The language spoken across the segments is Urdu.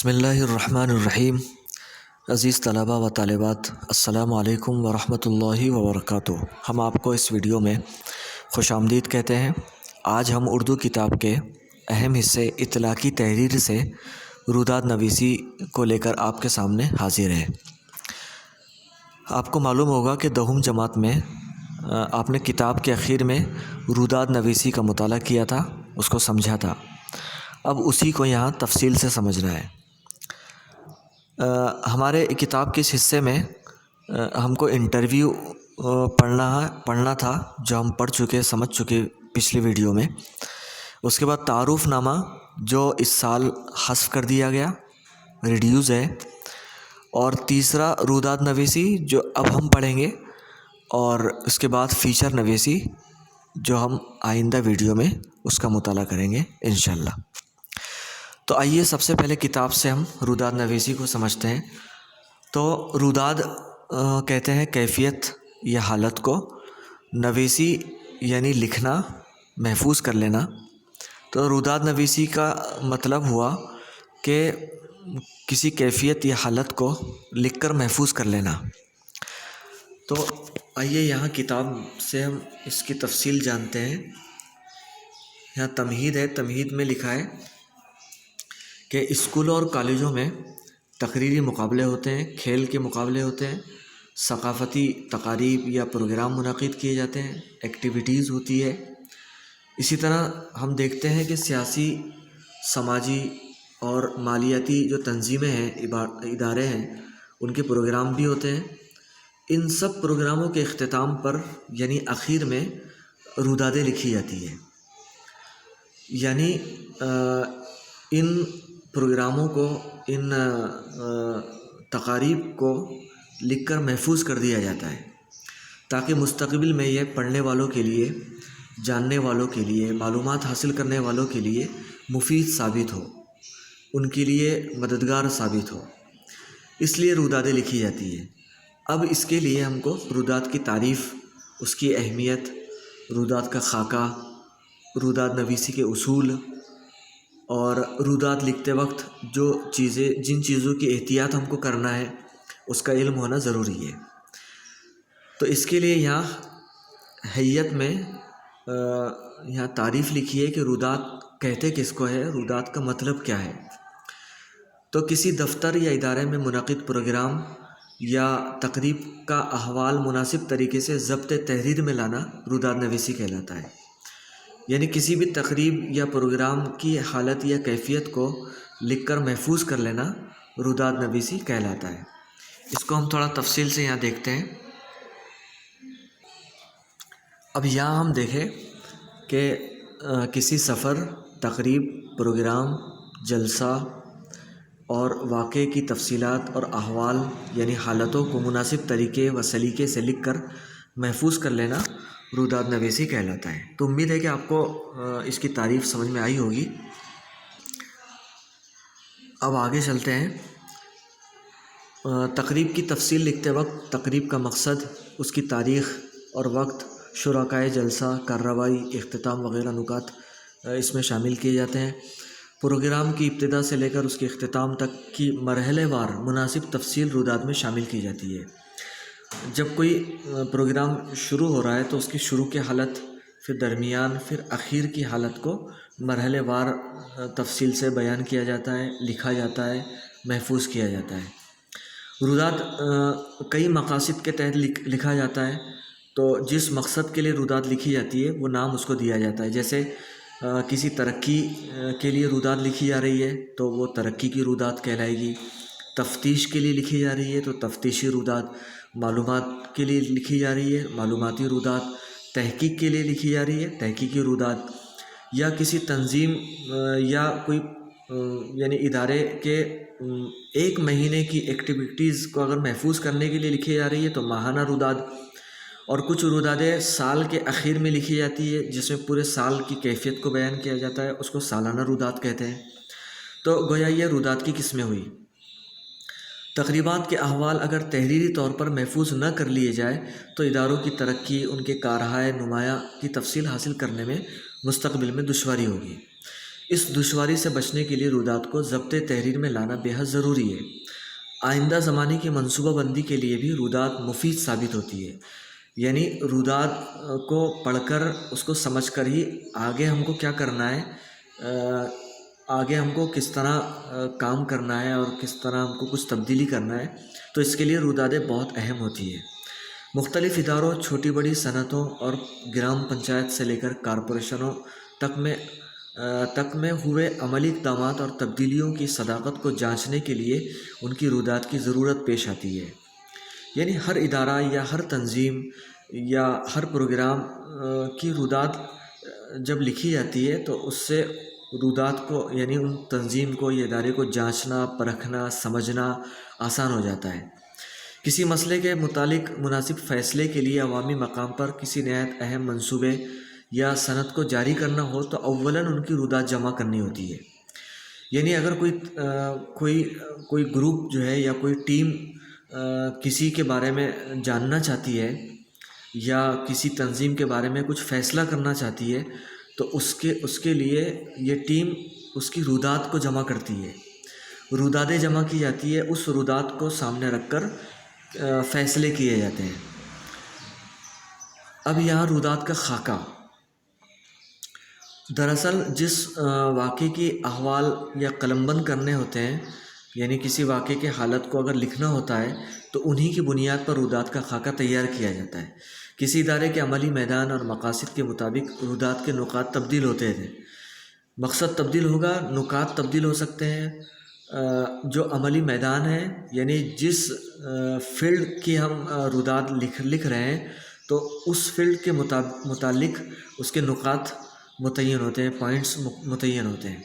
بسم اللہ الرحمن الرحیم۔ عزیز طلباء و طالبات، السلام علیکم ورحمۃ اللہ وبرکاتہ۔ ہم آپ کو اس ویڈیو میں خوش آمدید کہتے ہیں۔ آج ہم اردو کتاب کے اہم حصے اطلاقی تحریر سے روداد نویسی کو لے کر آپ کے سامنے حاضر ہیں۔ آپ کو معلوم ہوگا کہ 10ویں جماعت میں آپ نے کتاب کے اخیر میں روداد نویسی کا مطالعہ کیا تھا، اس کو سمجھا تھا۔ اب اسی کو یہاں تفصیل سے سمجھنا ہے۔ ہمارے کتاب کے اس حصے میں ہم کو انٹرویو پڑھنا تھا، جو ہم پڑھ چکے سمجھ چکے پچھلی ویڈیو میں۔ اس کے بعد تعارف نامہ، جو اس سال حذف کر دیا گیا، ریڈیوز ہے۔ اور تیسرا روداد نویسی، جو اب ہم پڑھیں گے، اور اس کے بعد فیچر نویسی، جو ہم آئندہ ویڈیو میں اس کا مطالعہ کریں گے انشاءاللہ۔ تو آئیے سب سے پہلے کتاب سے ہم روداد نویسی کو سمجھتے ہیں۔ تو روداد کہتے ہیں کیفیت یا حالت کو، نویسی یعنی لکھنا، محفوظ کر لینا۔ تو روداد نویسی کا مطلب ہوا کہ کسی کیفیت یا حالت کو لکھ کر محفوظ کر لینا۔ تو آئیے یہاں کتاب سے ہم اس کی تفصیل جانتے ہیں۔ یہاں تمہید ہے، تمہید میں لکھا ہے کہ اسکولوں اور کالجوں میں تقریری مقابلے ہوتے ہیں، کھیل کے مقابلے ہوتے ہیں، ثقافتی تقاریب یا پروگرام منعقد کیے جاتے ہیں، ایکٹیویٹیز ہوتی ہے۔ اسی طرح ہم دیکھتے ہیں کہ سیاسی، سماجی اور مالیاتی جو تنظیمیں ہیں، ادارے ہیں، ان کے پروگرام بھی ہوتے ہیں۔ ان سب پروگراموں کے اختتام پر یعنی آخر میں رودادیں لکھی جاتی ہیں۔ یعنی ان پروگراموں کو، ان تقاریب کو لکھ کر محفوظ کر دیا جاتا ہے، تاکہ مستقبل میں یہ پڑھنے والوں کے لیے، جاننے والوں کے لیے، معلومات حاصل کرنے والوں کے لیے مفید ثابت ہو، ان کے لیے مددگار ثابت ہو، اس لیے رودادیں لکھی جاتی ہیں۔ اب اس کے لیے ہم کو روداد کی تعریف، اس کی اہمیت، روداد کا خاکہ، روداد نویسی کے اصول، اور روداد لکھتے وقت جن چیزوں کی احتیاط ہم کو کرنا ہے، اس کا علم ہونا ضروری ہے۔ تو اس کے لیے یہاں ہیئت میں یہاں تعریف لکھی ہے کہ روداد کہتے کس کو ہے، روداد کا مطلب کیا ہے۔ تو کسی دفتر یا ادارے میں منعقد پروگرام یا تقریب کا احوال مناسب طریقے سے ضبط تحریر میں لانا روداد نویسی کہلاتا ہے۔ یعنی کسی بھی تقریب یا پروگرام کی حالت یا کیفیت کو لکھ کر محفوظ کر لینا روداد نویسی کہلاتا ہے۔ اس کو ہم تھوڑا تفصیل سے یہاں دیکھتے ہیں۔ اب یہاں ہم دیکھیں کہ کسی سفر، تقریب، پروگرام، جلسہ اور واقعے کی تفصیلات اور احوال یعنی حالتوں کو مناسب طریقے و سلیقے سے لکھ کر محفوظ کر لینا روداد نویسی کہلاتا ہے۔ تو امید ہے کہ آپ کو اس کی تعریف سمجھ میں آئی ہوگی۔ اب آگے چلتے ہیں۔ تقریب کی تفصیل لکھتے وقت تقریب کا مقصد، اس کی تاریخ اور وقت، شرکائے جلسہ، کارروائی، اختتام وغیرہ نکات اس میں شامل کیے جاتے ہیں۔ پروگرام کی ابتدا سے لے کر اس کے اختتام تک کی مرحلے وار مناسب تفصیل روداد میں شامل کی جاتی ہے۔ جب کوئی پروگرام شروع ہو رہا ہے تو اس کی شروع کی حالت، پھر درمیان، پھر اخیر کی حالت کو مرحلے وار تفصیل سے بیان کیا جاتا ہے، لکھا جاتا ہے، محفوظ کیا جاتا ہے۔ روداد کئی مقاصد کے تحت لکھا جاتا ہے۔ تو جس مقصد کے لیے روداد لکھی جاتی ہے وہ نام اس کو دیا جاتا ہے۔ جیسے کسی ترقی کے لیے روداد لکھی جا رہی ہے تو وہ ترقی کی روداد کہلائے گی۔ تفتیش کے لیے لکھی جا رہی ہے تو تفتیشی روداد، معلومات کے لیے لکھی جا رہی ہے معلوماتی روداد، تحقیق کے لیے لکھی جا رہی ہے تحقیقی روداد، یا کسی تنظیم یا کوئی یعنی ادارے کے 1 مہینے کی ایکٹیویٹیز کو اگر محفوظ کرنے کے لیے لکھی جا رہی ہے تو ماہانہ روداد، اور کچھ رودادیں سال کے اخیر میں لکھی جاتی ہے جس میں پورے سال کی کیفیت کو بیان کیا جاتا ہے، اس کو سالانہ روداد کہتے ہیں۔ تو گویا یہ روداد کی قسمیں ہوئی۔ تقریبات کے احوال اگر تحریری طور پر محفوظ نہ کر لیے جائے تو اداروں کی ترقی، ان کے کارہائے نمایاں کی تفصیل حاصل کرنے میں مستقبل میں دشواری ہوگی۔ اس دشواری سے بچنے کے لیے رودات کو ضبط تحریر میں لانا بے حد ضروری ہے۔ آئندہ زمانے کی منصوبہ بندی کے لیے بھی رودات مفید ثابت ہوتی ہے۔ یعنی رودات کو پڑھ کر اس کو سمجھ کر ہی آگے ہم کو کیا کرنا ہے، آگے ہم کو کس طرح کام کرنا ہے اور کس طرح ہم کو کچھ تبدیلی کرنا ہے، تو اس کے لیے رودادیں بہت اہم ہوتی ہے۔ مختلف اداروں، چھوٹی بڑی صنعتوں اور گرام پنچایت سے لے کر کارپوریشنوں تک میں ہوئے عملی اقدامات اور تبدیلیوں کی صداقت کو جانچنے کے لیے ان کی رودات کی ضرورت پیش آتی ہے۔ یعنی ہر ادارہ یا ہر تنظیم یا ہر پروگرام کی رودات جب لکھی جاتی ہے تو اس سے رودات کو، یعنی ان تنظیم کو یا ادارے کو جانچنا، پرکھنا، سمجھنا آسان ہو جاتا ہے۔ کسی مسئلے کے متعلق مناسب فیصلے کے لیے عوامی مقام پر کسی نہایت اہم منصوبے یا صنعت کو جاری کرنا ہو تو اولاً ان کی رودات جمع کرنی ہوتی ہے۔ یعنی اگر کوئی گروپ جو ہے یا کوئی ٹیم کسی کے بارے میں جاننا چاہتی ہے یا کسی تنظیم کے بارے میں کچھ فیصلہ کرنا چاہتی ہے تو اس کے لیے یہ ٹیم اس کی رودات کو جمع کرتی ہے، روداتیں جمع کی جاتی ہے، اس رودات کو سامنے رکھ کر فیصلے کیے جاتے ہیں۔ اب یہاں رودات کا خاکہ، دراصل جس واقعے کی احوال یا قلم بند کرنے ہوتے ہیں، یعنی کسی واقعے کے حالت کو اگر لکھنا ہوتا ہے تو انہی کی بنیاد پر رودات کا خاکہ تیار کیا جاتا ہے۔ کسی ادارے کے عملی میدان اور مقاصد کے مطابق رودات کے نکات تبدیل ہوتے تھے۔ مقصد تبدیل ہوگا، نکات تبدیل ہو سکتے ہیں۔ جو عملی میدان ہے، یعنی جس فیلڈ کی ہم رودات لکھ رہے ہیں تو اس فیلڈ کے متعلق اس کے نکات متعین ہوتے ہیں، پوائنٹس متعین ہوتے ہیں۔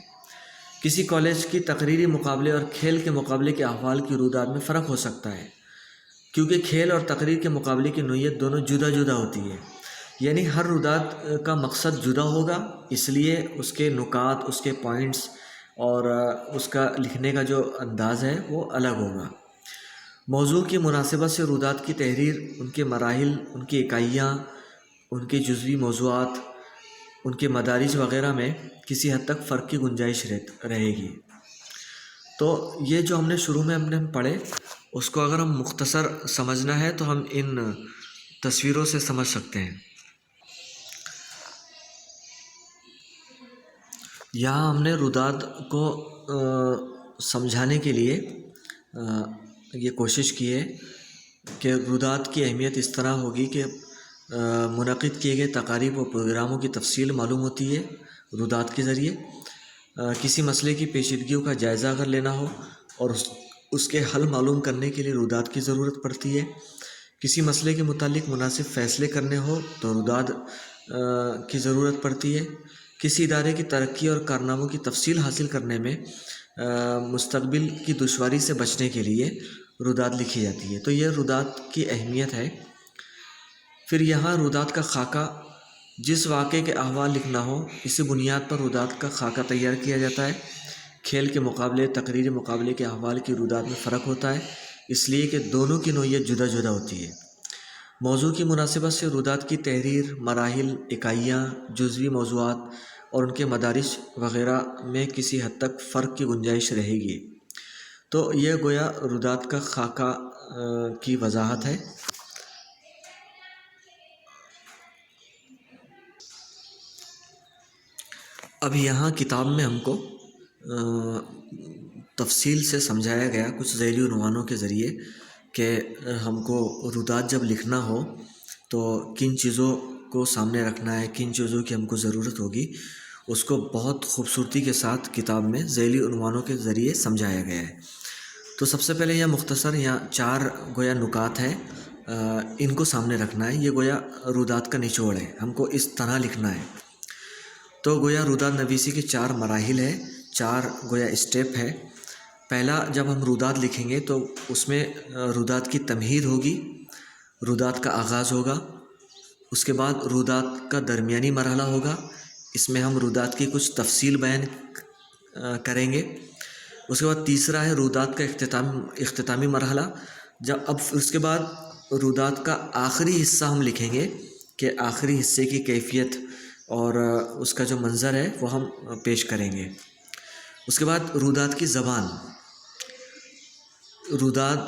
کسی کالج کی تقریری مقابلے اور کھیل کے مقابلے کے احوال کی رودات میں فرق ہو سکتا ہے، کیونکہ کھیل اور تقریر کے مقابلے کی نوعیت دونوں جدا جدا ہوتی ہے۔ یعنی ہر رودات کا مقصد جدا ہوگا، اس لیے اس کے نکات، اس کے پوائنٹس اور اس کا لکھنے کا جو انداز ہے وہ الگ ہوگا۔ موضوع کی مناسبت سے رودات کی تحریر، ان کے مراحل، ان کی اکائیاں، ان کے جزوی موضوعات، ان کے مدارج وغیرہ میں کسی حد تک فرق کی گنجائش رہے گی۔ تو یہ جو ہم نے شروع میں پڑھے، اس کو اگر ہم مختصر سمجھنا ہے تو ہم ان تصویروں سے سمجھ سکتے ہیں۔ یہاں ہم نے رودات کو سمجھانے کے لیے یہ کوشش کی ہے کہ رودات کی اہمیت اس طرح ہوگی کہ منعقد کیے گئے تقاریب و پروگراموں کی تفصیل معلوم ہوتی ہے رودات کے ذریعے۔ کسی مسئلے کی پیچیدگیوں کا جائزہ اگر لینا ہو اور اس کے حل معلوم کرنے کے لیے رودات کی ضرورت پڑتی ہے۔ کسی مسئلے کے متعلق مناسب فیصلے کرنے ہو تو رودات کی ضرورت پڑتی ہے۔ کسی ادارے کی ترقی اور کارناموں کی تفصیل حاصل کرنے میں مستقبل کی دشواری سے بچنے کے لیے رودات لکھی جاتی ہے۔ تو یہ رودات کی اہمیت ہے۔ پھر یہاں رودات کا خاکہ، جس واقعے کے احوال لکھنا ہو اسی بنیاد پر رودات کا خاکہ تیار کیا جاتا ہے۔ کھیل کے مقابلے، تقریری مقابلے کے احوال کی رودات میں فرق ہوتا ہے، اس لیے کہ دونوں کی نوعیت جدا جدا ہوتی ہے۔ موضوع کی مناسبت سے رودات کی تحریر، مراحل، اکائیاں، جزوی موضوعات اور ان کے مدارج وغیرہ میں کسی حد تک فرق کی گنجائش رہے گی۔ تو یہ گویا رودات کا خاکہ کی وضاحت ہے۔ اب یہاں کتاب میں ہم کو تفصیل سے سمجھایا گیا کچھ ذیلی عنوانوں کے ذریعے کہ ہم کو رودات جب لکھنا ہو تو کن چیزوں کو سامنے رکھنا ہے، کن چیزوں کی ہم کو ضرورت ہوگی، اس کو بہت خوبصورتی کے ساتھ کتاب میں ذیلی عنوانوں کے ذریعے سمجھایا گیا ہے۔ تو سب سے پہلے یہ مختصر یہاں 4 گویا نکات ہیں، ان کو سامنے رکھنا ہے۔ یہ گویا رودات کا نچوڑ ہے، ہم کو اس طرح لکھنا ہے۔ تو گویا رودات نویسی کے 4 مراحل ہیں، 4 گویا اسٹیپ ہے۔ پہلا، جب ہم رودات لکھیں گے تو اس میں رودات کی تمہید ہوگی، رودات کا آغاز ہوگا۔ اس کے بعد رودات کا درمیانی مرحلہ ہوگا، اس میں ہم رودات کی کچھ تفصیل بیان کریں گے۔ اس کے بعد تیسرا ہے رودات کا اختتامی مرحلہ، اب اس کے بعد رودات کا آخری حصہ ہم لکھیں گے کہ آخری حصے کی کیفیت اور اس کا جو منظر ہے وہ ہم پیش کریں گے۔ اس کے بعد رودات کی زبان، رودات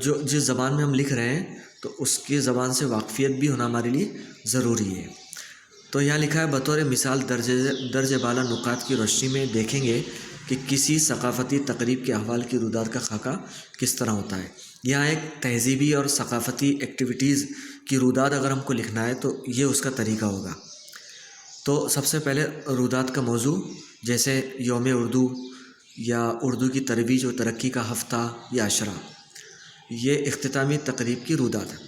جو جس زبان میں ہم لکھ رہے ہیں تو اس کی زبان سے واقفیت بھی ہونا ہمارے لیے ضروری ہے۔ تو یہاں لکھا ہے بطور مثال درج بالا نکات کی روشنی میں دیکھیں گے کہ کسی ثقافتی تقریب کے احوال کی رودات کا خاکہ کس طرح ہوتا ہے۔ یہاں ایک تہذیبی اور ثقافتی ایکٹیویٹیز کی رودات اگر ہم کو لکھنا ہے تو یہ اس کا طریقہ ہوگا۔ تو سب سے پہلے رودات کا موضوع جیسے یوم اردو یا اردو کی ترویج و ترقی کا ہفتہ یا عشرہ، یہ اختتامی تقریب کی رودات ہے۔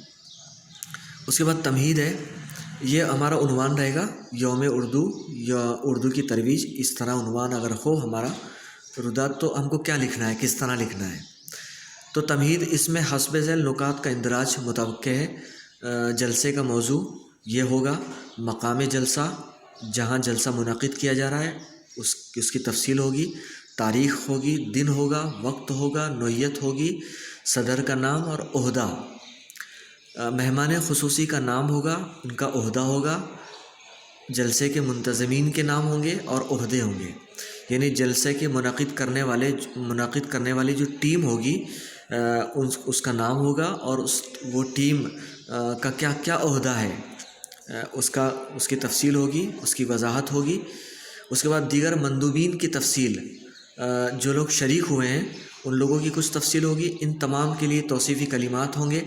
اس کے بعد تمہید ہے، یہ ہمارا عنوان رہے گا، یوم اردو یا اردو کی ترویج، اس طرح عنوان اگر ہو ہمارا رودات تو ہم کو کیا لکھنا ہے، کس طرح لکھنا ہے۔ تو تمہید، اس میں حسب ذیل نکات کا اندراج متوقع ہے۔ جلسے کا موضوع یہ ہوگا، مقام جلسہ، جہاں جلسہ منعقد کیا جا رہا ہے اس کی تفصیل ہوگی، تاریخ ہوگی، دن ہوگا، وقت ہوگا، نوعیت ہوگی، صدر کا نام اور عہدہ، مہمان خصوصی کا نام ہوگا، ان کا عہدہ ہوگا، جلسے کے منتظمین کے نام ہوں گے اور عہدے ہوں گے، یعنی جلسے کے منعقد کرنے والی جو ٹیم ہوگی اس کا نام ہوگا اور وہ ٹیم کا کیا کیا عہدہ ہے اس کی تفصیل ہوگی، اس کی وضاحت ہوگی۔ اس کے بعد دیگر مندوبین کی تفصیل، جو لوگ شریک ہوئے ہیں ان لوگوں کی کچھ تفصیل ہوگی۔ ان تمام کے لیے توصیفی کلمات ہوں گے،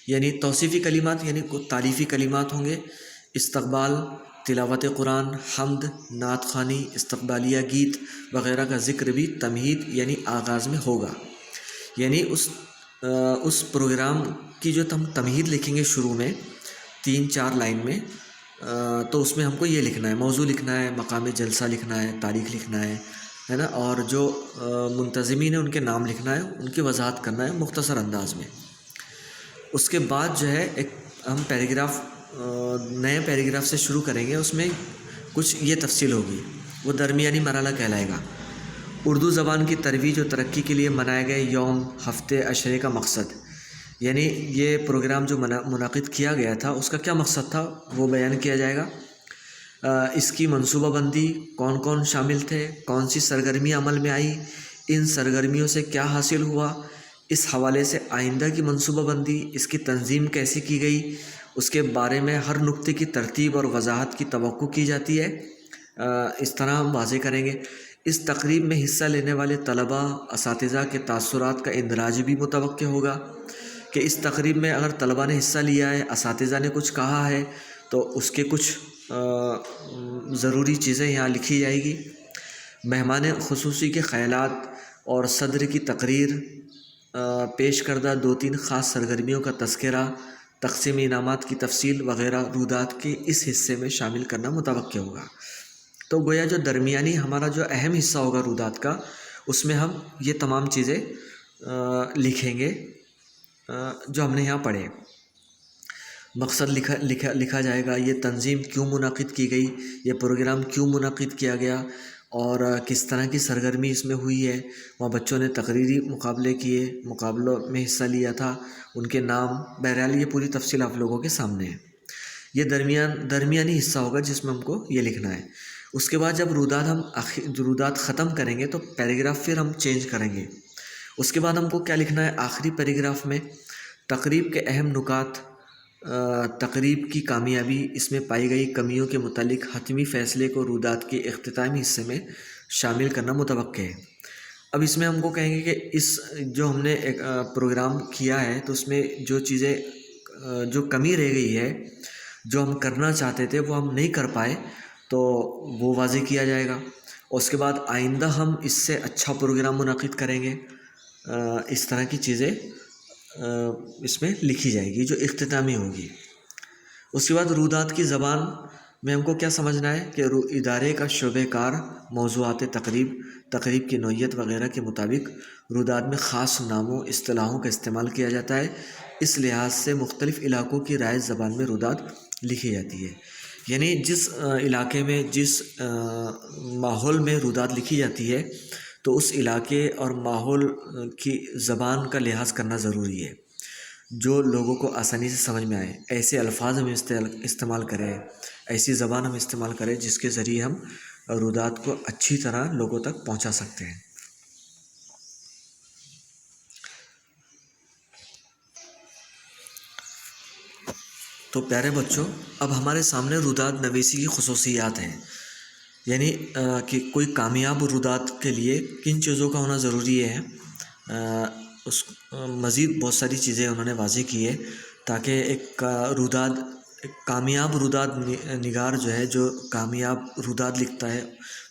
یعنی توصیفی کلمات یعنی تعریفی کلمات ہوں گے۔ استقبال، تلاوت قرآن، حمد، نعت خوانی، استقبالیہ گیت وغیرہ کا ذکر بھی تمہید یعنی آغاز میں ہوگا۔ یعنی اس پروگرام کی جو ہم تمہید لکھیں گے شروع میں 3-4 لائن میں، تو اس میں ہم کو یہ لکھنا ہے، موضوع لکھنا ہے، مقام جلسہ لکھنا ہے، تاریخ لکھنا ہے نا، اور جو منتظمین ہیں ان کے نام لکھنا ہے، ان کی وضاحت کرنا ہے مختصر انداز میں۔ اس کے بعد جو ہے ایک ہم نئے پیراگراف سے شروع کریں گے، اس میں کچھ یہ تفصیل ہوگی، وہ درمیانی مرحلہ کہلائے گا۔ اردو زبان کی ترویج و ترقی کے لیے منائے گئے یوم، ہفتے، عشرے کا مقصد، یعنی یہ پروگرام جو منعقد کیا گیا تھا اس کا کیا مقصد تھا وہ بیان کیا جائے گا۔ اس کی منصوبہ بندی، کون کون شامل تھے، کون سی سرگرمیاں عمل میں آئی، ان سرگرمیوں سے کیا حاصل ہوا، اس حوالے سے آئندہ کی منصوبہ بندی، اس کی تنظیم کیسے کی گئی، اس کے بارے میں ہر نقطے کی ترتیب اور وضاحت کی توقع کی جاتی ہے، اس طرح ہم واضح کریں گے۔ اس تقریب میں حصہ لینے والے طلباء، اساتذہ کے تاثرات کا اندراج بھی متوقع ہوگا کہ اس تقریب میں اگر طلباء نے حصہ لیا ہے، اساتذہ نے کچھ کہا ہے تو اس کے کچھ ضروری چیزیں یہاں لکھی جائے گی۔ مہمان خصوصی کے خیالات اور صدر کی تقریر، پیش کردہ 2-3 خاص سرگرمیوں کا تذکرہ، تقسیم انعامات کی تفصیل وغیرہ رودات کے اس حصے میں شامل کرنا متوقع ہوگا۔ تو گویا جو درمیانی ہمارا جو اہم حصہ ہوگا رودات کا، اس میں ہم یہ تمام چیزیں لکھیں گے جو ہم نے یہاں پڑھے۔ مقصد لکھا جائے گا، یہ تنظیم کیوں منعقد کی گئی، یہ پروگرام کیوں منعقد کیا گیا اور کس طرح کی سرگرمی اس میں ہوئی ہے۔ وہاں بچوں نے تقریری مقابلے کیے، مقابلوں میں حصہ لیا تھا، ان کے نام، بہرحال یہ پوری تفصیل آپ لوگوں کے سامنے ہے۔ یہ درمیانی حصہ ہوگا جس میں ہم کو یہ لکھنا ہے۔ اس کے بعد جب رودات ختم کریں گے تو پیراگراف پھر ہم چینج کریں گے۔ اس کے بعد ہم کو کیا لکھنا ہے آخری پیراگراف میں، تقریب کے اہم نکات، تقریب کی کامیابی، اس میں پائی گئی کمیوں کے متعلق حتمی فیصلے کو رودات کے اختتامی حصے میں شامل کرنا متوقع ہے۔ اب اس میں ہم کو کہیں گے کہ اس جو ہم نے ایک پروگرام کیا ہے تو اس میں جو چیزیں جو کمی رہ گئی ہے، جو ہم کرنا چاہتے تھے وہ ہم نہیں کر پائے، تو وہ واضح کیا جائے گا۔ اور اس کے بعد آئندہ ہم اس سے اچھا پروگرام منعقد کریں گے۔ اس طرح کی چیزیں اس میں لکھی جائے گی جو اختتامی ہوگی۔ اس کے بعد رودات کی زبان میں ہم کو کیا سمجھنا ہے کہ ادارے کا شعبہ کار موضوعات تقریب کی نوعیت وغیرہ کے مطابق رودات میں خاص ناموں، اصطلاحوں کا استعمال کیا جاتا ہے۔ اس لحاظ سے مختلف علاقوں کی رائج زبان میں رودات لکھی جاتی ہے، یعنی جس علاقے میں جس ماحول میں رودات لکھی جاتی ہے تو اس علاقے اور ماحول کی زبان کا لحاظ کرنا ضروری ہے۔ جو لوگوں کو آسانی سے سمجھ میں آئے، ایسے الفاظ ہم استعمال کریں، ایسی زبان ہم استعمال کریں جس کے ذریعے ہم رودات کو اچھی طرح لوگوں تک پہنچا سکتے ہیں۔ تو پیارے بچوں، اب ہمارے سامنے رودات نویسی کی خصوصیات ہیں، یعنی کہ کوئی کامیاب رودات کے لیے کن چیزوں کا ہونا ضروری ہے۔ اس مزید بہت ساری چیزیں انہوں نے واضح کی ہے تاکہ ایک کامیاب رودات نگار جو ہے، جو کامیاب رودات لکھتا ہے،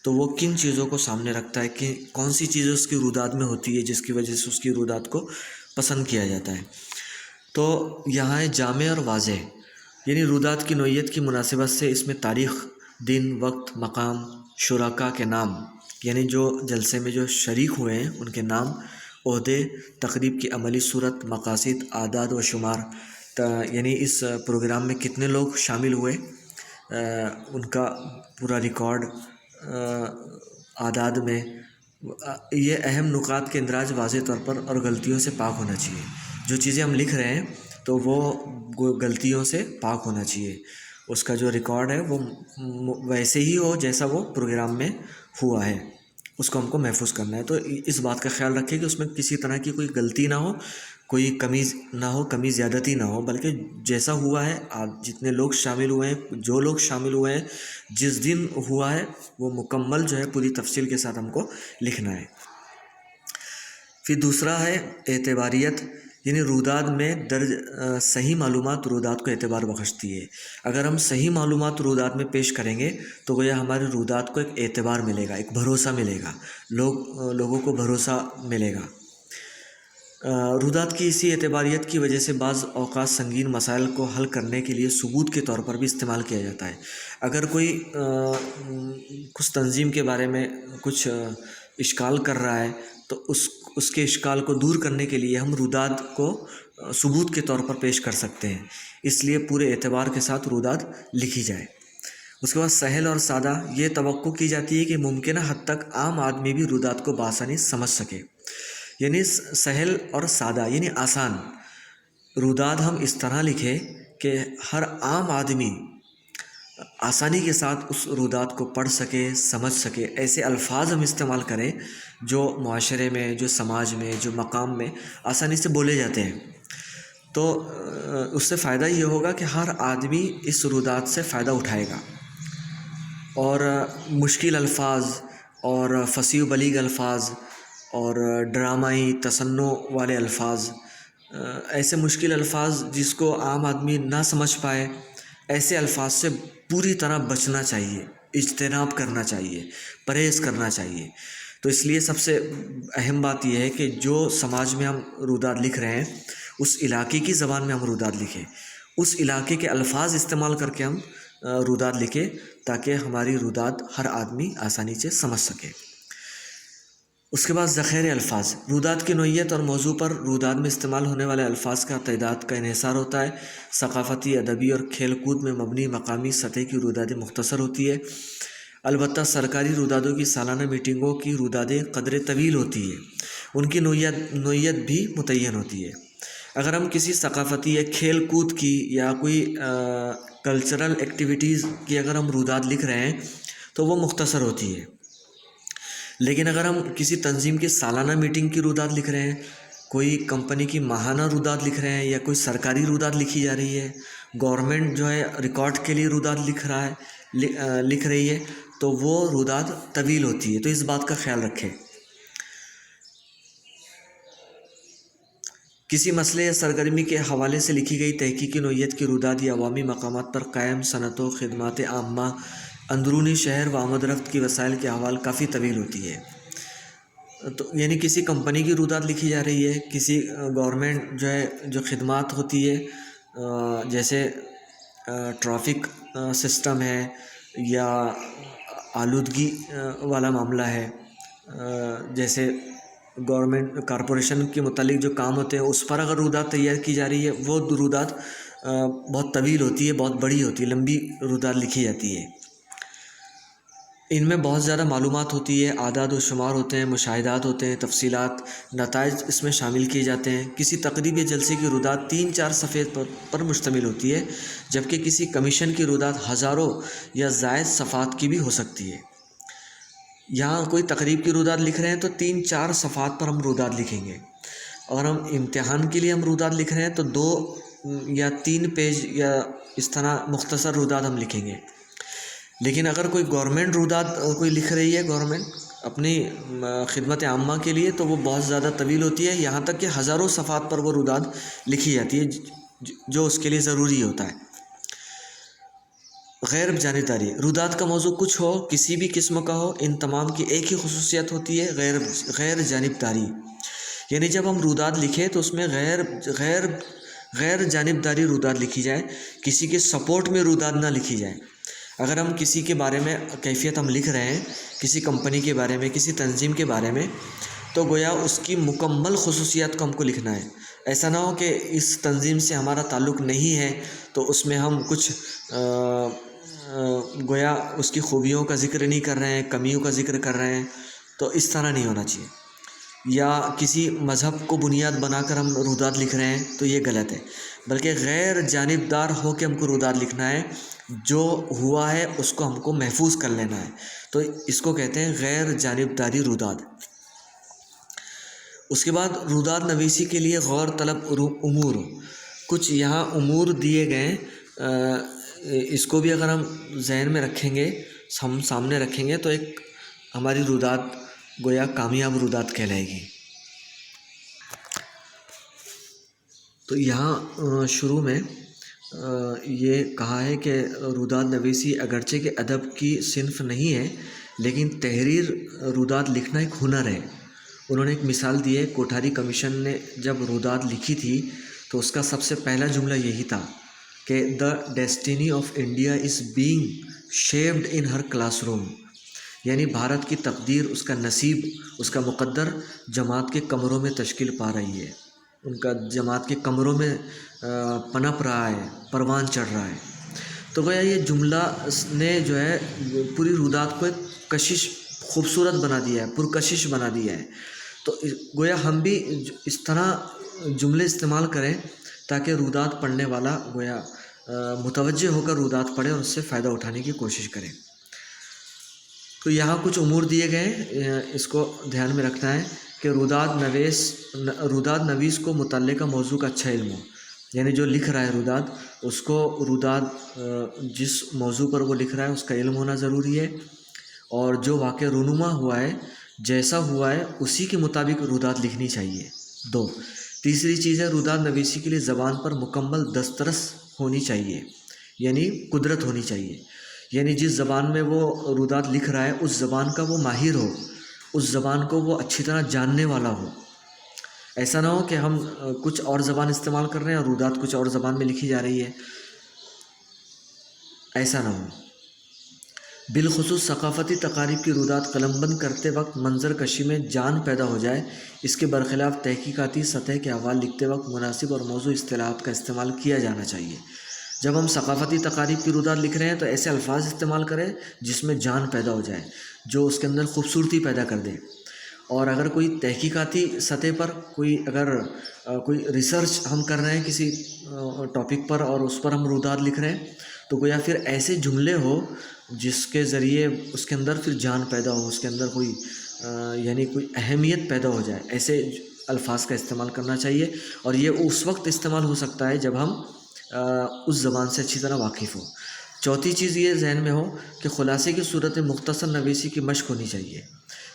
تو وہ کن چیزوں کو سامنے رکھتا ہے، کہ کون سی چیزیں اس کی رودات میں ہوتی ہے جس کی وجہ سے اس کی رودات کو پسند کیا جاتا ہے۔ تو یہاں ہے جامع اور واضح، یعنی رودات کی نوعیت کی مناسبت سے اس میں تاریخ، دن، وقت، مقام، شرکاء کے نام، یعنی جو جلسے میں جو شریک ہوئے ہیں ان کے نام، عہدے، تقریب کی عملی صورت، مقاصد، اعداد و شمار، یعنی اس پروگرام میں کتنے لوگ شامل ہوئے، ان کا پورا ریکارڈ اعداد میں، یہ اہم نکات کے اندراج واضح طور پر اور غلطیوں سے پاک ہونا چاہیے۔ جو چیزیں ہم لکھ رہے ہیں تو وہ غلطیوں سے پاک ہونا چاہیے، اس کا جو ریکارڈ ہے وہ ویسے ہی ہو جیسا وہ پروگرام میں ہوا ہے، اس کو ہم کو محفوظ کرنا ہے۔ تو اس بات کا خیال رکھیں کہ اس میں کسی طرح کی کوئی غلطی نہ ہو، کوئی کمی نہ ہو، کمی زیادتی نہ ہو، بلکہ جیسا ہوا ہے، جتنے لوگ شامل ہوئے ہیں، جو لوگ شامل ہوئے ہیں، جس دن ہوا ہے، وہ مکمل جو ہے پوری تفصیل کے ساتھ ہم کو لکھنا ہے۔ پھر دوسرا ہے اعتباریت، یعنی رودات میں درج صحیح معلومات رودات کو اعتبار بخشتی ہے۔ اگر ہم صحیح معلومات رودات میں پیش کریں گے تو گویا ہمارے رودات کو ایک اعتبار ملے گا، ایک بھروسہ ملے گا، لوگوں کو بھروسہ ملے گا۔ رودات کی اسی اعتباریت کی وجہ سے بعض اوقات سنگین مسائل کو حل کرنے کے لیے ثبوت کے طور پر بھی استعمال کیا جاتا ہے۔ اگر کوئی کچھ تنظیم کے بارے میں کچھ اشکال کر رہا ہے تو اس کے اشکال کو دور کرنے کے لیے ہم رودات کو ثبوت کے طور پر پیش کر سکتے ہیں، اس لیے پورے اعتبار کے ساتھ رودات لکھی جائے۔ اس کے بعد سہل اور سادہ، یہ توقع کی جاتی ہے کہ ممکنہ حد تک عام آدمی بھی رودات کو بآسانی سمجھ سکے، یعنی سہل اور سادہ یعنی آسان رودات ہم اس طرح لکھیں کہ ہر عام آدمی آسانی کے ساتھ اس رودات کو پڑھ سکے، سمجھ سکے۔ ایسے الفاظ ہم استعمال کریں جو معاشرے میں، جو سماج میں، جو مقام میں آسانی سے بولے جاتے ہیں، تو اس سے فائدہ یہ ہوگا کہ ہر آدمی اس رودات سے فائدہ اٹھائے گا۔ اور مشکل الفاظ اور فصیح و بلیغ الفاظ اور ڈرامائی تصنع والے الفاظ، ایسے مشکل الفاظ جس کو عام آدمی نہ سمجھ پائے، ایسے الفاظ سے پوری طرح بچنا چاہیے، اجتناب کرنا چاہیے، پرہیز کرنا چاہیے۔ تو اس لیے سب سے اہم بات یہ ہے کہ جو سماج میں ہم رودات لکھ رہے ہیں اس علاقے کی زبان میں ہم رودات لکھیں، اس علاقے کے الفاظ استعمال کر کے ہم رودات لکھیں تاکہ ہماری رودات ہر آدمی آسانی سے سمجھ سکے۔ اس کے بعد ذخیرہ الفاظ، رودات کی نوعیت اور موضوع پر رودات میں استعمال ہونے والے الفاظ کا تعداد کا انحصار ہوتا ہے۔ ثقافتی، ادبی اور کھیل کود میں مبنی مقامی سطح کی روداتیں مختصر ہوتی ہے، البتہ سرکاری روداتوں کی سالانہ میٹنگوں کی روداتیں قدرے طویل ہوتی ہے، ان کی نوعیت بھی متعین ہوتی ہے۔ اگر ہم کسی ثقافتی یا کھیل کود کی یا کوئی کلچرل ایکٹیویٹیز کی اگر ہم رودات لکھ رہے ہیں تو وہ مختصر ہوتی ہے، لیکن اگر ہم کسی تنظیم کی سالانہ میٹنگ کی رودات لکھ رہے ہیں، کوئی کمپنی کی ماہانہ رودات لکھ رہے ہیں یا کوئی سرکاری رودات لکھی جا رہی ہے، گورنمنٹ جو ہے ریکارڈ کے لیے رودات لکھ رہی ہے، تو وہ رودات طویل ہوتی ہے۔ تو اس بات کا خیال رکھیں۔ کسی مسئلے یا سرگرمی کے حوالے سے لکھی گئی تحقیقی نوعیت کی رودات یا عوامی مقامات پر قائم صنعتوں، خدمات عامہ، اندرونی شہر و آمد و رفت کی وسائل کے حوالے کافی طویل ہوتی ہے۔ تو یعنی کسی کمپنی کی رودات لکھی جا رہی ہے، کسی گورنمنٹ جو خدمات ہوتی ہے، جیسے ٹرافک سسٹم ہے یا آلودگی والا معاملہ ہے، جیسے گورنمنٹ کارپوریشن کے متعلق جو کام ہوتے ہیں اس پر اگر رودات تیار کی جا رہی ہے، وہ رودات بہت طویل ہوتی ہے، بہت بڑی ہوتی ہے، لمبی رودات لکھی جاتی ہے۔ ان میں بہت زیادہ معلومات ہوتی ہے، اعداد و شمار ہوتے ہیں، مشاہدات ہوتے ہیں، تفصیلات، نتائج اس میں شامل کیے جاتے ہیں۔ کسی تقریب یا جلسے کی رودات 3-4 صفحے پر مشتمل ہوتی ہے، جبکہ کسی کمیشن کی رودات ہزاروں یا زائد صفحات کی بھی ہو سکتی ہے۔ یہاں کوئی تقریب کی رودات لکھ رہے ہیں تو 3-4 صفحات پر ہم رودات لکھیں گے۔ اگر ہم امتحان کے لیے ہم رودات لکھ رہے ہیں تو 2 یا 3 پیج یا اس طرح مختصر رودات ہم لکھیں گے۔ لیکن اگر کوئی گورنمنٹ رودات کوئی لکھ رہی ہے، گورنمنٹ اپنی خدمت عامہ کے لیے، تو وہ بہت زیادہ طویل ہوتی ہے، یہاں تک کہ ہزاروں صفحات پر وہ رودات لکھی جاتی ہے جو اس کے لیے ضروری ہوتا ہے۔ غیر جانبداری، رودات کا موضوع کچھ ہو، کسی بھی قسم کا ہو، ان تمام کی ایک ہی خصوصیت ہوتی ہے، غیر جانبداری۔ یعنی جب ہم رودات لکھیں تو اس میں غیر جانبداری رودات لکھی جائے، کسی کے سپورٹ میں رودات نہ لکھی جائے۔ اگر ہم کسی کے بارے میں کیفیت ہم لکھ رہے ہیں، کسی کمپنی کے بارے میں، کسی تنظیم کے بارے میں، تو گویا اس کی مکمل خصوصیات کو ہم کو لکھنا ہے۔ ایسا نہ ہو کہ اس تنظیم سے ہمارا تعلق نہیں ہے تو اس میں ہم کچھ گویا اس کی خوبیوں کا ذکر نہیں کر رہے ہیں، کمیوں کا ذکر کر رہے ہیں، تو اس طرح نہیں ہونا چاہیے۔ یا کسی مذہب کو بنیاد بنا کر ہم رودات لکھ رہے ہیں تو یہ غلط ہے، بلکہ غیر جانبدار ہو کے ہم کو رودات لکھنا ہے، جو ہوا ہے اس کو ہم کو محفوظ کر لینا ہے، تو اس کو کہتے ہیں غیر جانبداری رودات۔ اس کے بعد رودات نویسی کے لیے غور طلب امور، کچھ یہاں امور دیے گئے، اس کو بھی اگر ہم ذہن میں رکھیں گے، ہم سامنے رکھیں گے، تو ایک ہماری رودات گویا کامیاب رودات کہلائے گی۔ تو یہاں شروع میں یہ کہا ہے کہ رودات نویسی اگرچہ کہ ادب کی صنف نہیں ہے، لیکن تحریر رودات لکھنا ایک ہنر ہے۔ انہوں نے ایک مثال دی ہے، کوٹھاری کمیشن نے جب رودات لکھی تھی تو اس کا سب سے پہلا جملہ یہی تھا کہ "the destiny of India is being shaped in her class", یعنی بھارت کی تقدیر، اس کا نصیب، اس کا مقدر جماعت کے کمروں میں تشکیل پا رہی ہے، ان کا جماعت کے کمروں میں پنپ رہا ہے، پروان چڑھ رہا ہے۔ تو گویا یہ جملہ نے جو ہے پوری رودات کو ایک کشش خوبصورت بنا دیا ہے، پرکشش بنا دیا ہے۔ تو گویا ہم بھی اس طرح جملے استعمال کریں تاکہ رودات پڑھنے والا گویا متوجہ ہو کر رودات پڑھے اور اس سے فائدہ اٹھانے کی کوشش کریں۔ تو یہاں کچھ امور دیے گئے ہیں، اس کو دھیان میں رکھنا ہے کہ رودات نویس کو متعلقہ موضوع کا اچھا علم ہو، یعنی جو لکھ رہا ہے رودات، اس کو رودات جس موضوع پر وہ لکھ رہا ہے اس کا علم ہونا ضروری ہے، اور جو واقعہ رونما ہوا ہے، جیسا ہوا ہے، اسی کے مطابق رودات لکھنی چاہیے۔ 2، تیسری چیز ہے رودات نویسی کے لیے زبان پر مکمل دسترس ہونی چاہیے، یعنی قدرت ہونی چاہیے، یعنی جس زبان میں وہ رودات لکھ رہا ہے اس زبان کا وہ ماہر ہو، اس زبان کو وہ اچھی طرح جاننے والا ہو۔ ایسا نہ ہو کہ ہم کچھ اور زبان استعمال کر رہے ہیں اور رودات کچھ اور زبان میں لکھی جا رہی ہے، ایسا نہ ہو۔ بالخصوص ثقافتی تقاریب کی رودات قلم بند کرتے وقت منظر کشی میں جان پیدا ہو جائے، اس کے برخلاف تحقیقاتی سطح کے احوال لکھتے وقت مناسب اور موزوں اصطلاحات کا استعمال کیا جانا چاہیے۔ جب ہم ثقافتی تقاریب کی رودات لکھ رہے ہیں تو ایسے الفاظ استعمال کریں جس میں جان پیدا ہو جائے، جو اس کے اندر خوبصورتی پیدا کر دے۔ اور اگر کوئی تحقیقاتی سطح پر کوئی ریسرچ ہم کر رہے ہیں کسی ٹاپک پر اور اس پر ہم رودات لکھ رہے ہیں، تو گویا پھر ایسے جملے ہو جس کے ذریعے اس کے اندر پھر جان پیدا ہو، اس کے اندر یعنی کوئی اہمیت پیدا ہو جائے، ایسے الفاظ کا استعمال کرنا چاہیے۔ اور یہ اس وقت استعمال ہو سکتا ہے جب ہم اس زبان سے اچھی طرح واقف ہوں۔ چوتھی چیز یہ ذہن میں ہو کہ خلاصے کی صورت میں مختصر نویسی کی مشق ہونی چاہیے،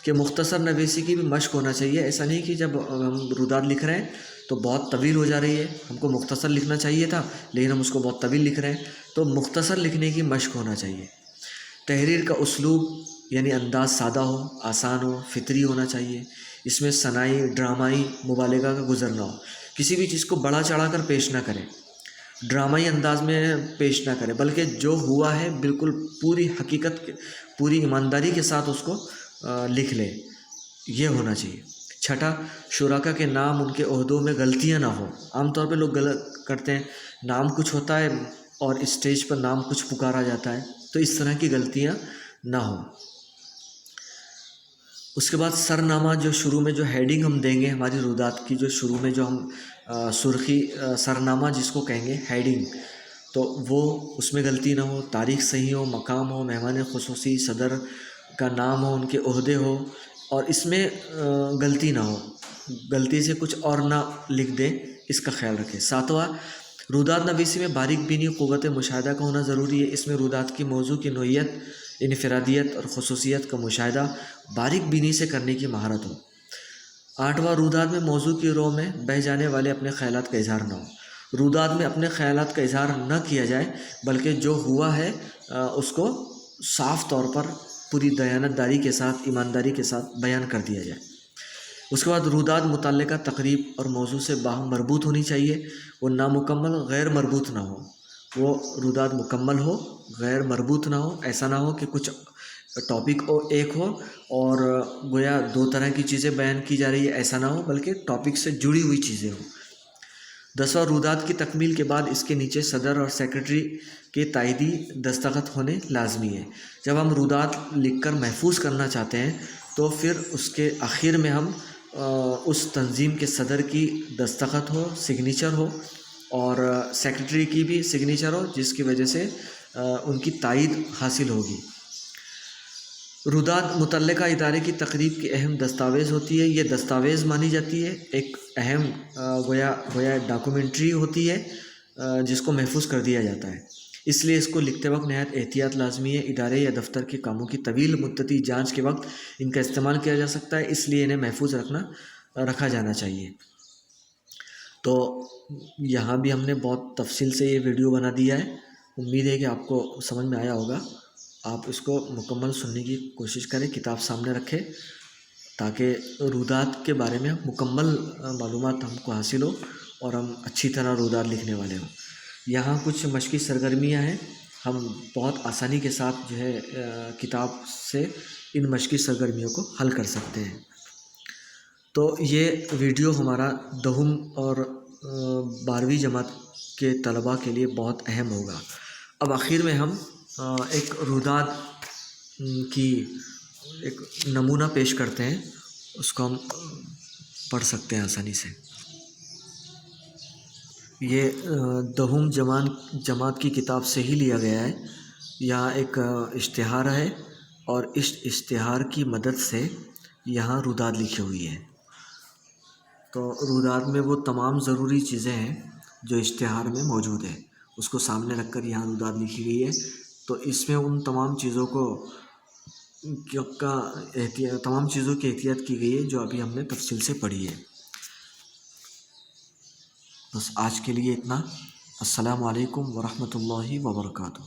کہ مختصر نویسی کی بھی مشق ہونا چاہیے۔ ایسا نہیں کہ جب ہم رودات لکھ رہے ہیں تو بہت طویل ہو جا رہی ہے، ہم کو مختصر لکھنا چاہیے تھا لیکن ہم اس کو بہت طویل لکھ رہے ہیں، تو مختصر لکھنے کی مشق ہونا چاہیے۔ تحریر کا اسلوب یعنی انداز سادہ ہو، آسان ہو، فطری ہونا چاہیے، اس میں صناعی، ڈرامائی مبالغہ کا گزر نہ ہو، کسی بھی چیز کو بڑھا چڑھا کر پیش نہ کریں، ڈرامائی انداز میں پیش نہ کریں، بلکہ جو ہوا ہے بالکل پوری حقیقت، پوری ایمانداری کے ساتھ اس کو لکھ لیں، یہ ہونا چاہیے۔ چھٹا، شرکا کے نام، ان کے عہدوں میں غلطیاں نہ ہوں۔ عام طور پہ لوگ غلط کرتے ہیں، نام کچھ ہوتا ہے اور اسٹیج پر نام کچھ پکارا جاتا ہے، تو اس طرح کی غلطیاں نہ ہوں۔ اس کے بعد سرنامہ جو شروع میں جو ہیڈنگ ہم دیں گے ہماری رودات کی، جو شروع میں جو ہم سرخی سرنامہ جس کو کہیں گے ہیڈنگ، تو وہ اس میں غلطی نہ ہو، تاریخ صحیح ہو، مقام ہو، مہمان خصوصی، صدر کا نام ہو، ان کے عہدے ہو، اور اس میں غلطی نہ ہو، غلطی سے کچھ اور نہ لکھ دیں، اس کا خیال رکھیں۔ ساتواں، رودات نویسی میں باریک بینی، قوت مشاہدہ کا ہونا ضروری ہے۔ اس میں رودات کی موضوع کی نوعیت، انفرادیت اور خصوصیت کا مشاہدہ باریک بینی سے کرنے کی مہارت ہو۔ آٹھواں، رودات میں موضوع کی رو میں بہہ جانے والے اپنے خیالات کا اظہار نہ ہو۔ رودات میں اپنے خیالات کا اظہار نہ کیا جائے، بلکہ جو ہوا ہے اس کو صاف طور پر پوری دیانت داری کے ساتھ، ایمانداری کے ساتھ بیان کر دیا جائے۔ اس کے بعد رودات متعلقہ تقریب اور موضوع سے باہم مربوط ہونی چاہیے، وہ نامکمل، غیر مربوط نہ ہو۔ وہ رودات مکمل ہو، غیر مربوط نہ ہو، ایسا نہ ہو کہ کچھ ٹاپک ایک ہو اور گویا دو طرح کی چیزیں بیان کی جا رہی ہے، ایسا نہ ہو، بلکہ ٹاپک سے جڑی ہوئی چیزیں ہوں۔ 10واں، رودات کی تکمیل کے بعد اس کے نیچے صدر اور سیکرٹری کے تائیدی دستخط ہونے لازمی ہے۔ جب ہم رودات لکھ کر محفوظ کرنا چاہتے ہیں تو پھر اس کے آخر میں ہم اس تنظیم کے صدر کی دستخط ہو، سگنیچر ہو، اور سیکرٹری کی بھی سگنیچر ہو، جس کی وجہ سے ان کی تائید حاصل ہوگی۔ رودات متعلقہ ادارے کی تقریب کی اہم دستاویز ہوتی ہے، یہ دستاویز مانی جاتی ہے، ایک اہم گویا ڈاکومنٹری ہوتی ہے جس کو محفوظ کر دیا جاتا ہے، اس لیے اس کو لکھتے وقت نہایت احتیاط لازمی ہے۔ ادارے یا دفتر کے کاموں کی طویل مدتی جانچ کے وقت ان کا استعمال کیا جا سکتا ہے، اس لیے انہیں محفوظ رکھا جانا چاہیے۔ تو یہاں بھی ہم نے بہت تفصیل سے یہ ویڈیو بنا دیا ہے، امید ہے کہ آپ کو سمجھ میں آیا ہوگا۔ آپ اس کو مکمل سننے کی کوشش کریں، کتاب سامنے رکھیں تاکہ رودات کے بارے میں مکمل معلومات ہم کو حاصل ہو اور ہم اچھی طرح رودات لکھنے والے ہوں۔ یہاں کچھ مشقی سرگرمیاں ہیں، ہم بہت آسانی کے ساتھ جو ہے کتاب سے ان مشقی سرگرمیوں کو حل کر سکتے ہیں۔ تو یہ ویڈیو ہمارا 10ویں اور 12ویں جماعت کے طلباء کے لیے بہت اہم ہوگا۔ اب آخر میں ہم ایک رودات کی ایک نمونہ پیش کرتے ہیں، اس کو ہم پڑھ سکتے ہیں آسانی سے۔ یہ 10ویں جماعت کی کتاب سے ہی لیا گیا ہے۔ یہاں ایک اشتہار ہے اور اس اشتہار کی مدد سے یہاں رودات لکھی ہوئی ہے۔ تو رودات میں وہ تمام ضروری چیزیں ہیں جو اشتہار میں موجود ہے، اس کو سامنے رکھ کر یہاں رودات لکھی گئی ہے۔ تو اس میں ان تمام چیزوں کی احتیاط کی گئی ہے جو ابھی ہم نے تفصیل سے پڑھی ہے۔ بس آج کے لیے اتنا۔ السلام علیکم ورحمۃ اللہ وبرکاتہ۔